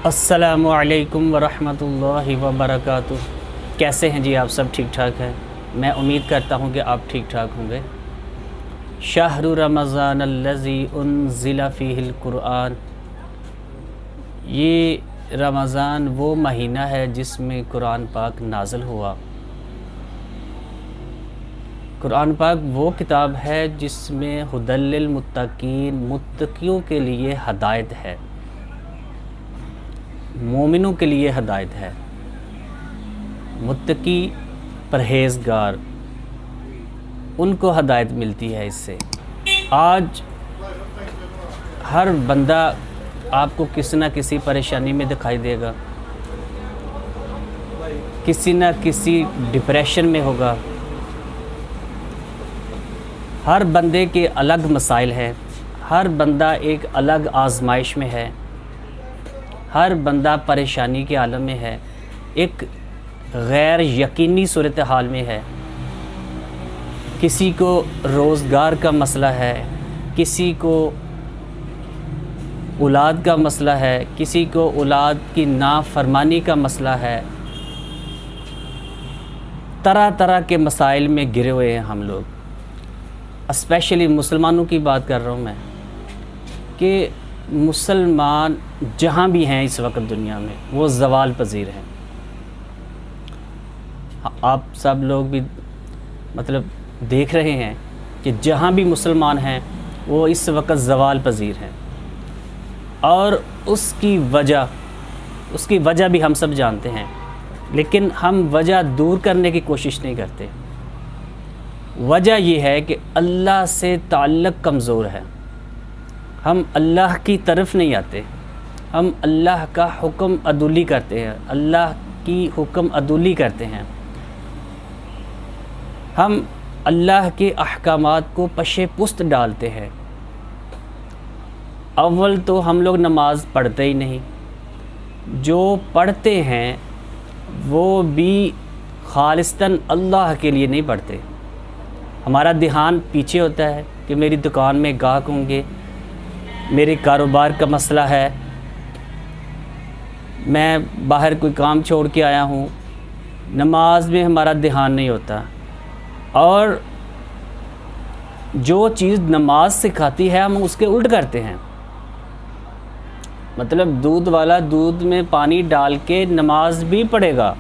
السلام علیکم ورحمۃ اللہ وبرکاتہ۔ کیسے ہیں جی آپ سب؟ ٹھیک ٹھاک ہیں؟ میں امید کرتا ہوں کہ آپ ٹھیک ٹھاک ہوں گے۔ شہر رمضان الذی انزل فیہ القرآن، یہ رمضان وہ مہینہ ہے جس میں قرآن پاک نازل ہوا۔ قرآن پاک وہ کتاب ہے جس میں ھدی للمتقین، متقیوں کے لیے ہدایت ہے، مومنوں کے لیے ہدایت ہے۔ متقی، پرہیزگار، ان کو ہدایت ملتی ہے اس سے۔ آج ہر بندہ آپ کو کسی نہ کسی پریشانی میں دکھائی دے گا، کسی نہ کسی ڈپریشن میں ہوگا۔ ہر بندے کے الگ مسائل ہیں، ہر بندہ ایک الگ آزمائش میں ہے، ہر بندہ پریشانی کے عالم میں ہے، ایک غیر یقینی صورتحال میں ہے۔ کسی کو روزگار کا مسئلہ ہے، کسی کو اولاد کا مسئلہ ہے، کسی کو اولاد کی نافرمانی کا مسئلہ ہے۔ طرح طرح کے مسائل میں گرے ہوئے ہیں ہم لوگ۔ اسپیشلی مسلمانوں کی بات کر رہا ہوں میں، کہ مسلمان جہاں بھی ہیں اس وقت دنیا میں وہ زوال پذیر ہیں۔ آپ سب لوگ بھی دیکھ رہے ہیں کہ جہاں بھی مسلمان ہیں وہ اس وقت زوال پذیر ہیں، اور اس کی وجہ بھی ہم سب جانتے ہیں، لیکن ہم وجہ دور کرنے کی کوشش نہیں کرتے۔ وجہ یہ ہے کہ اللہ سے تعلق کمزور ہے، ہم اللہ کی طرف نہیں آتے، ہم اللہ کا حکم عدولی کرتے ہیں، اللہ کی حکم عدولی کرتے ہیں، ہم اللہ کے احکامات کو پشے پست ڈالتے ہیں۔ اول تو ہم لوگ نماز پڑھتے ہی نہیں، جو پڑھتے ہیں وہ بھی خالصتاً اللہ کے لیے نہیں پڑھتے۔ ہمارا دھیان پیچھے ہوتا ہے کہ میری دکان میں گاہک ہوں گے، میرے کاروبار کا مسئلہ ہے، میں باہر کوئی کام چھوڑ کے آیا ہوں۔ نماز میں ہمارا دھیان نہیں ہوتا، اور جو چیز نماز سکھاتی ہے ہم اس کے الٹ کرتے ہیں۔ دودھ والا دودھ میں پانی ڈال کے نماز بھی پڑھے گا،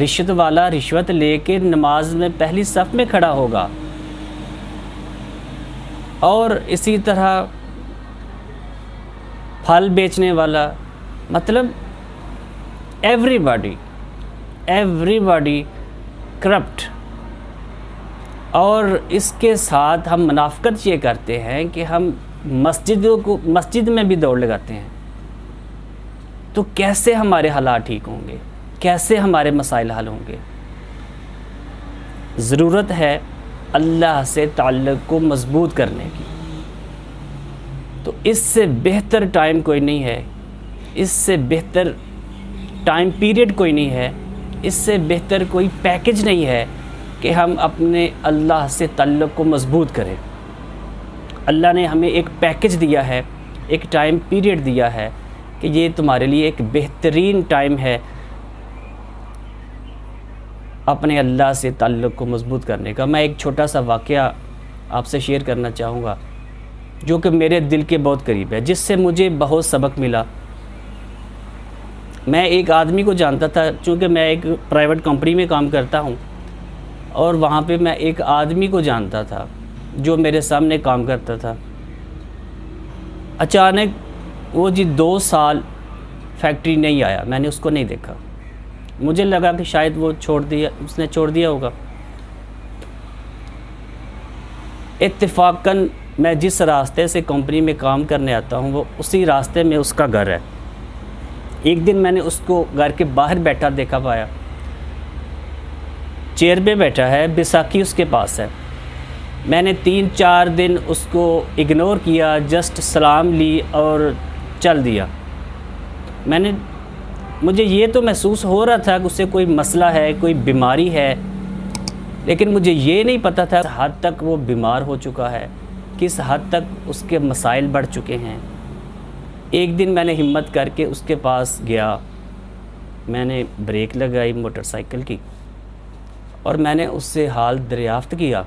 رشوت والا رشوت لے کے نماز میں پہلی صف میں کھڑا ہوگا، اور اسی طرح پھل بیچنے والا، ایوری باڈی کرپٹ۔ اور اس کے ساتھ ہم منافقت یہ کرتے ہیں کہ ہم مسجد میں بھی دوڑ لگاتے ہیں۔ تو کیسے ہمارے حالات ٹھیک ہوں گے؟ کیسے ہمارے مسائل حل ہوں گے؟ ضرورت ہے اللہ سے تعلق کو مضبوط کرنے کی۔ تو اس سے بہتر ٹائم کوئی نہیں ہے، اس سے بہتر ٹائم پیریڈ کوئی نہیں ہے، اس سے بہتر کوئی پیکج نہیں ہے کہ ہم اپنے اللہ سے تعلق کو مضبوط کریں۔ اللہ نے ہمیں ایک پیکج دیا ہے، ایک ٹائم پیریڈ دیا ہے کہ یہ تمہارے لیے ایک بہترین ٹائم ہے اپنے اللہ سے تعلق کو مضبوط کرنے کا۔ میں ایک چھوٹا سا واقعہ آپ سے شیئر کرنا چاہوں گا جو کہ میرے دل کے بہت قریب ہے، جس سے مجھے بہت سبق ملا۔ میں ایک آدمی کو جانتا تھا، چونکہ میں ایک پرائیویٹ کمپنی میں کام کرتا ہوں، اور وہاں پہ میں ایک آدمی کو جانتا تھا جو میرے سامنے کام کرتا تھا۔ اچانک وہ 2 سال فیکٹری نہیں آیا، میں نے اس کو نہیں دیکھا۔ مجھے لگا کہ شاید وہ اس نے چھوڑ دیا ہوگا۔ اتفاقاً میں جس راستے سے کمپنی میں کام کرنے آتا ہوں وہ اسی راستے میں اس کا گھر ہے۔ ایک دن میں نے اس کو گھر کے باہر بیٹھا دیکھا پایا، چیئر پہ بیٹھا ہے، بیساکھی اس کے پاس ہے۔ میں نے 3-4 دن اس کو اگنور کیا، جسٹ سلام لی اور چل دیا۔ مجھے یہ تو محسوس ہو رہا تھا کہ اسے کوئی مسئلہ ہے، کوئی بیماری ہے، لیکن مجھے یہ نہیں پتہ تھا کس حد تک وہ بیمار ہو چکا ہے، کس حد تک اس کے مسائل بڑھ چکے ہیں۔ ایک دن میں نے ہمت کر کے اس کے پاس گیا، میں نے بریک لگائی موٹر سائیکل کی اور میں نے اس سے حال دریافت کیا۔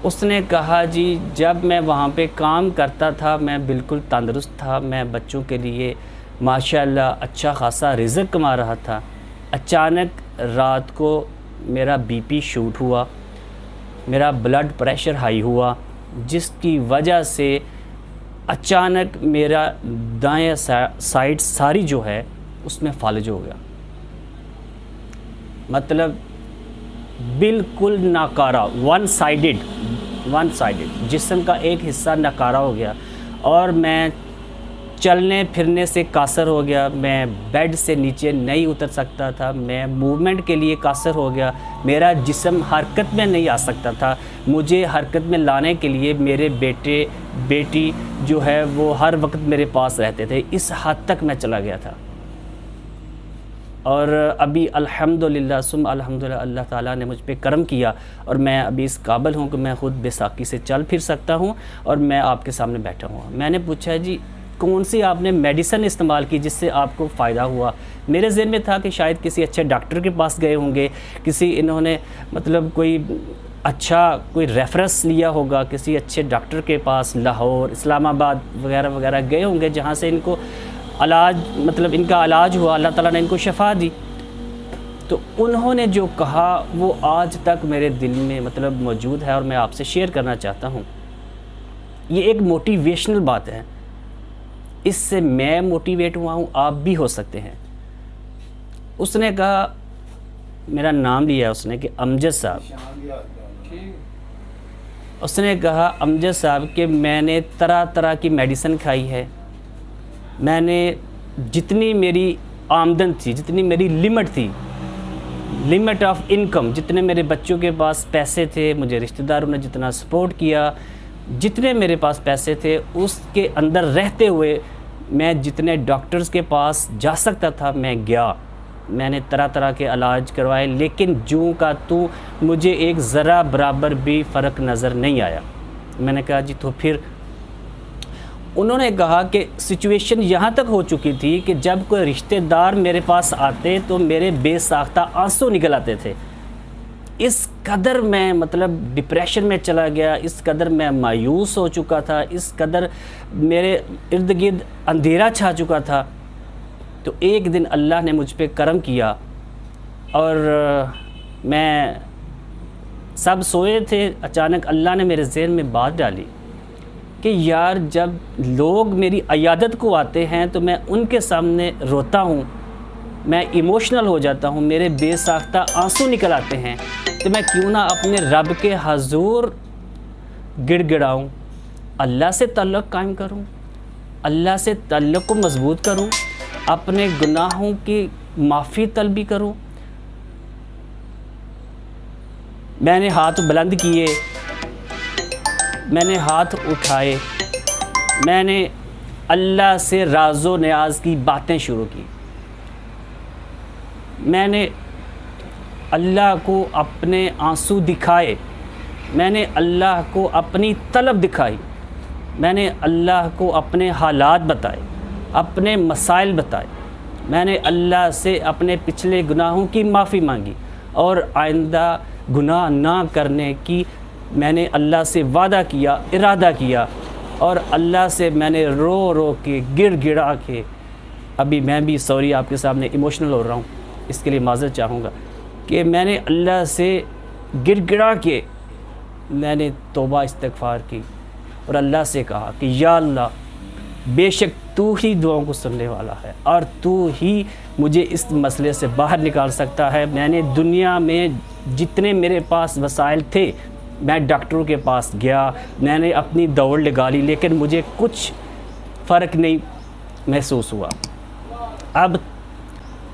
اس نے کہا جی جب میں وہاں پہ کام کرتا تھا میں بالکل تندرست تھا، میں بچوں کے لیے ماشاءاللہ اچھا خاصا رزق کما رہا تھا، اچانک رات کو میرا بی پی شوٹ ہوا، میرا بلڈ پریشر ہائی ہوا، جس کی وجہ سے اچانک میرا دائیں سائیڈ ساری جو ہے اس میں فالج ہو گیا، مطلب بالکل ناکارہ، ون سائیڈڈ جسم کا ایک حصہ ناکارہ ہو گیا، اور میں چلنے پھرنے سے قاصر ہو گیا، میں بیڈ سے نیچے نہیں اتر سکتا تھا، میں موومنٹ کے لیے قاصر ہو گیا، میرا جسم حرکت میں نہیں آ سکتا تھا، مجھے حرکت میں لانے کے لیے میرے بیٹے بیٹی جو ہے وہ ہر وقت میرے پاس رہتے تھے، اس حد تک میں چلا گیا تھا۔ اور ابھی الحمدللہ الحمدللہ اللہ تعالیٰ نے مجھ پہ کرم کیا اور میں ابھی اس قابل ہوں کہ میں خود بیساکھی سے چل پھر سکتا ہوں اور میں آپ کے سامنے بیٹھا ہوں۔ میں نے پوچھا جی کون سی آپ نے میڈیسن استعمال کی جس سے آپ کو فائدہ ہوا؟ میرے ذہن میں تھا کہ شاید کسی اچھے ڈاکٹر کے پاس گئے ہوں گے، انہوں نے مطلب کوئی ریفرنس لیا ہوگا کسی اچھے ڈاکٹر کے پاس، لاہور، اسلام آباد وغیرہ وغیرہ گئے ہوں گے جہاں سے ان کو علاج ان کا علاج ہوا، اللہ تعالیٰ نے ان کو شفا دی۔ تو انہوں نے جو کہا وہ آج تک میرے دل میں موجود ہے اور میں آپ سے شیئر کرنا چاہتا ہوں۔ یہ ایک موٹیویشنل بات ہے، اس سے میں موٹیویٹ ہوا ہوں، آپ بھی ہو سکتے ہیں۔ اس نے کہا، میرا نام لیا اس نے کہ امجد صاحب، اس نے کہا امجد صاحب کہ میں نے طرح طرح کی میڈیسن کھائی ہے، میں نے جتنی میری آمدن تھی، جتنی میری لمٹ آف انکم، جتنے میرے بچوں کے پاس پیسے تھے، مجھے رشتہ داروں نے جتنا سپورٹ کیا، جتنے میرے پاس پیسے تھے اس کے اندر رہتے ہوئے میں جتنے ڈاکٹرز کے پاس جا سکتا تھا میں گیا، میں نے طرح طرح کے علاج کروائے، لیکن جوں کا تو مجھے ایک ذرا برابر بھی فرق نظر نہیں آیا۔ میں نے کہا جی تو پھر؟ انہوں نے کہا کہ سچویشن یہاں تک ہو چکی تھی کہ جب کوئی رشتہ دار میرے پاس آتے تو میرے بے ساختہ آنسو نکل آتے تھے، اس قدر میں ڈپریشن میں چلا گیا، اس قدر میں مایوس ہو چکا تھا، اس قدر میرے ارد گرد اندھیرا چھا چکا تھا۔ تو ایک دن اللہ نے مجھ پہ کرم کیا اور میں سب سوئے تھے، اچانک اللہ نے میرے ذہن میں بات ڈالی کہ یار جب لوگ میری عیادت کو آتے ہیں تو میں ان کے سامنے روتا ہوں، میں ایموشنل ہو جاتا ہوں، میرے بے ساختہ آنسو نکل آتے ہیں، تو میں کیوں نہ اپنے رب کے حضور گڑ گڑاؤں، اللہ سے تعلق قائم کروں، اللہ سے تعلق کو مضبوط کروں، اپنے گناہوں کی معافی طلبی کروں۔ میں نے ہاتھ بلند کیے، میں نے ہاتھ اٹھائے، میں نے اللہ سے راز و نیاز کی باتیں شروع کی، میں نے اللہ کو اپنے آنسو دکھائے، میں نے اللہ کو اپنی طلب دکھائی، میں نے اللہ کو اپنے حالات بتائے، اپنے مسائل بتائے، میں نے اللہ سے اپنے پچھلے گناہوں کی معافی مانگی اور آئندہ گناہ نہ کرنے کی میں نے اللہ سے وعدہ کیا، ارادہ کیا، اور اللہ سے میں نے رو رو کے گڑ گڑا کے، ابھی میں بھی سوری آپ کے سامنے ایموشنل ہو رہا ہوں، اس کے لیے معذرت چاہوں گا کہ میں نے اللہ سے گڑ گڑا کے میں نے توبہ استغفار کی اور اللہ سے کہا کہ یا اللہ بے شک تو ہی دعاؤں کو سننے والا ہے اور تو ہی مجھے اس مسئلے سے باہر نکال سکتا ہے۔ میں نے دنیا میں جتنے میرے پاس وسائل تھے میں ڈاکٹروں کے پاس گیا، میں نے اپنی دوڑ لگا لی، لیکن مجھے کچھ فرق نہیں محسوس ہوا۔ اب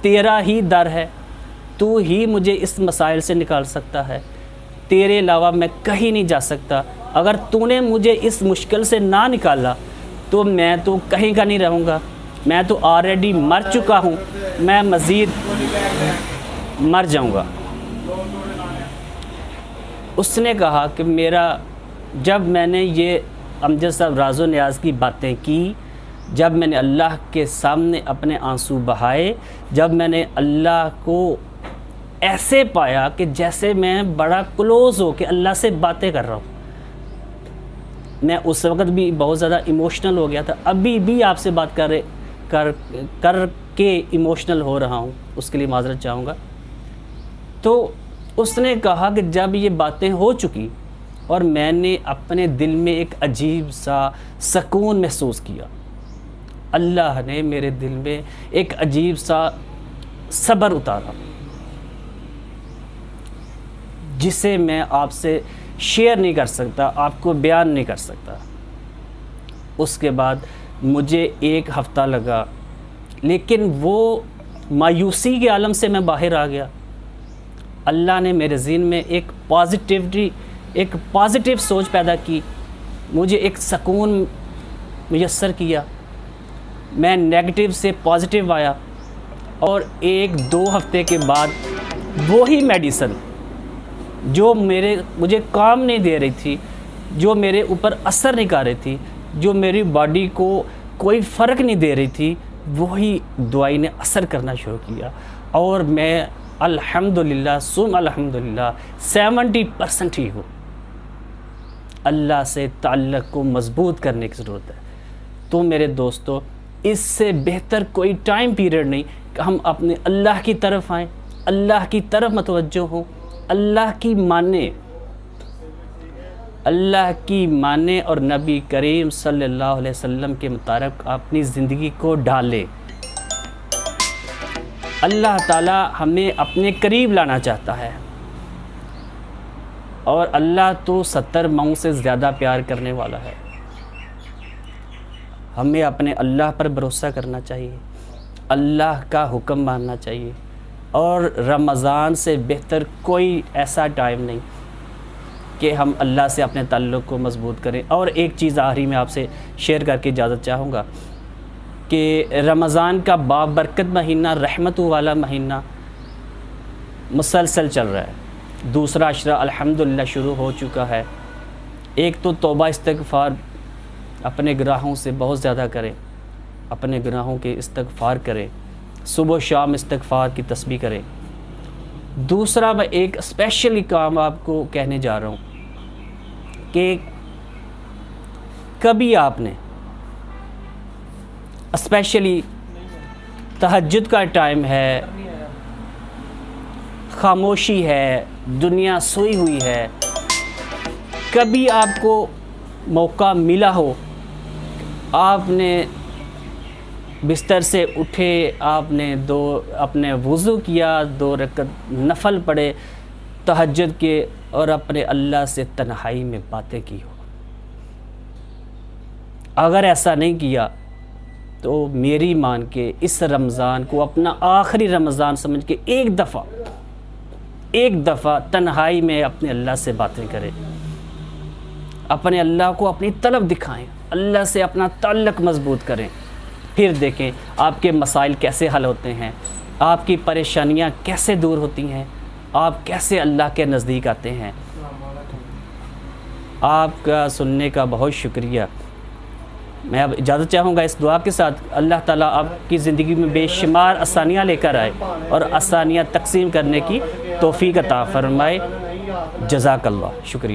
تیرا ہی در ہے، تو ہی مجھے اس مسائل سے نکال سکتا ہے، تیرے علاوہ میں کہیں نہیں جا سکتا۔ اگر تو نے مجھے اس مشکل سے نہ نکالا تو میں تو کہیں کا نہیں رہوں گا، میں تو آلریڈی مر چکا ہوں، میں مزید مر جاؤں گا۔ اس نے کہا کہ جب میں نے یہ امجد صاحب راز و نیاز کی باتیں کی جب میں نے اللہ کے سامنے اپنے آنسو بہائے، جب میں نے اللہ کو ایسے پایا کہ جیسے میں بڑا کلوز ہو کے اللہ سے باتیں کر رہا ہوں. میں اس وقت بھی بہت زیادہ ایموشنل ہو گیا تھا، ابھی بھی آپ سے بات کر کے ایموشنل ہو رہا ہوں، اس کے لیے معذرت چاہوں گا. تو اس نے کہا کہ جب یہ باتیں ہو چکی اور میں نے اپنے دل میں ایک عجیب سا سکون محسوس کیا، اللہ نے میرے دل میں ایک عجیب سا صبر اتارا جسے میں آپ سے شیئر نہیں کر سکتا، آپ کو بیان نہیں کر سکتا. اس کے بعد مجھے 1 ہفتہ لگا، لیکن وہ مایوسی کے عالم سے میں باہر آ گیا. اللہ نے میرے ذہن میں ایک پازیٹیو سوچ پیدا کی، مجھے ایک سکون میسر کیا. میں نیگیٹو سے پازیٹیو آیا، اور 1-2 ہفتے کے بعد وہی میڈیسن جو مجھے کام نہیں دے رہی تھی، جو میرے اوپر اثر نہیں کر رہی تھی، جو میری باڈی کو کوئی فرق نہیں دے رہی تھی، وہی دوائی نے اثر کرنا شروع کیا. اور میں الحمدللہ ثم الحمدللہ 70% ہی ہوں. اللہ سے تعلق کو مضبوط کرنے کی ضرورت ہے. تو میرے دوستو، اس سے بہتر کوئی ٹائم پیریڈ نہیں کہ ہم اپنے اللہ کی طرف آئیں، اللہ کی طرف متوجہ ہوں، اللہ کی مانیں اور نبی کریم صلی اللہ علیہ وسلم کے مطابق اپنی زندگی کو ڈھالیں. اللہ تعالیٰ ہمیں اپنے قریب لانا چاہتا ہے، اور اللہ تو 70 ماؤں سے زیادہ پیار کرنے والا ہے. ہمیں اپنے اللہ پر بھروسہ کرنا چاہیے، اللہ کا حکم ماننا چاہیے، اور رمضان سے بہتر کوئی ایسا ٹائم نہیں کہ ہم اللہ سے اپنے تعلق کو مضبوط کریں. اور ایک چیز آخری میں آپ سے شیئر کر کے اجازت چاہوں گا کہ رمضان کا بابرکت مہینہ، رحمت والا مہینہ مسلسل چل رہا ہے. دوسرا عشرہ الحمدللہ شروع ہو چکا ہے. ایک تو توبہ استغفار اپنے گناہوں سے بہت زیادہ کریں، اپنے گناہوں کے استغفار کریں، صبح و شام استغفار کی تسبیح کریں. دوسرا میں ایک اسپیشلی کام آپ کو کہنے جا رہا ہوں کہ کبھی آپ نے اسپیشلی تہجد کا ٹائم ہے، خاموشی ہے، دنیا سوئی ہوئی ہے، کبھی آپ کو موقع ملا ہو، آپ نے بستر سے اٹھے، آپ نے اپنے وضو کیا، 2 رکعت نفل پڑھے تہجد کے، اور اپنے اللہ سے تنہائی میں باتیں کی ہو. اگر ایسا نہیں کیا تو میری مان کے اس رمضان کو اپنا آخری رمضان سمجھ کے ایک دفعہ تنہائی میں اپنے اللہ سے باتیں کریں، اپنے اللہ کو اپنی طلب دکھائیں، اللہ سے اپنا تعلق مضبوط کریں. پھر دیکھیں آپ کے مسائل کیسے حل ہوتے ہیں، آپ کی پریشانیاں کیسے دور ہوتی ہیں، آپ کیسے اللہ کے نزدیک آتے ہیں. آپ کا سننے کا بہت شکریہ. میں اب اجازت چاہوں گا اس دعا کے ساتھ. اللہ تعالیٰ آپ کی زندگی میں بے شمار آسانیاں لے کر آئے اور آسانیاں تقسیم کرنے کی توفیق عطا فرمائے. جزاک اللہ. شکریہ.